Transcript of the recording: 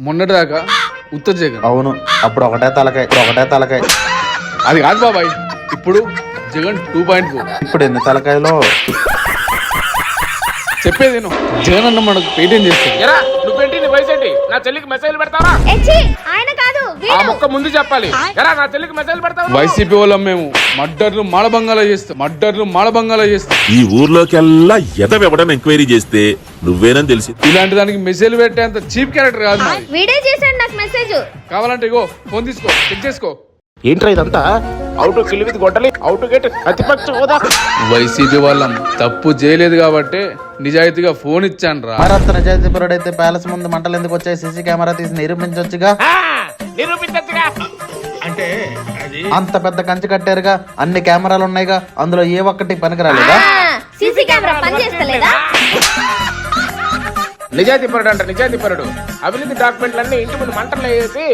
మొన్నటిదాకా ఉత్తర జగన్. అవును, అప్పుడు ఒకటే తలకాయ. అది కాదు బాబాయ్, ఇప్పుడు జగన్ 2.4. ఇప్పుడు ఎన్ని తలకాయలో చెప్పేది నేను, జగన్ అన్న మనకు పేటీఎం చేస్తాడు. నువ్వేంటి నీ వయసు ఏంటి? నా చెల్లికి మెసేజ్ పెడతావా? ఆయన కాదు ఆ మొక్క ముందు చెప్పాలి. ఎరా నా చెల్లికి మెసేజ్ పెడతావా? వైసీపీ వాళ్ళం మేము. మర్డర్లు మాళబంగాలా చేస్తాం. ఈ ఊర్లోకెల్లా ఎదవెవడం ఎంక్వైరీ చేస్తే నువ్వేనని తెలిసి ఇలాంటి దానికి మెసేజ్ పెట్టేంత చీప్ క్యారెక్టర్ కాదు మాది. వీడే చేశాడు నాకు మెసేజ్. కావాలంటే ఇగో ఫోన్ తీసుకో, చెక్ చేసుకో. ఏంట్రా ఇదంతా? అవుట్ కిల్ విత్ గొడ్డలి, అవుట్ గేట్ ప్రతిపక్ష హోదా. వైసీపీ వాళ్ళం తప్పు చేయలేదు కాబట్టి నిజాయితీగా ఫోన్ ఇచ్చాను రా. మరంత నిజాయితీ పరుడైతే ప్యాలెస్ ముందు మంటలు ఎందుకు వచ్చాయి? సీసీ కెమెరా తీసి నిరూపించొచ్చుగా. నిరూపించచ్చుగా. అంటే అంత పెద్ద కంచి కట్టారుగా, అన్ని కెమెరాలు ఉన్నాయిగా, అందులో ఏ ఒక్కటి పనికిరాలేదా? సీసీ కెమెరా పని చేస్తలేదా? నిజాయితీ పరుడు అంట, నిజాయితీ పరుడు. అవినీతి డాక్యుమెంట్లన్నీ ఇంటి ముందు మంటలు వేసి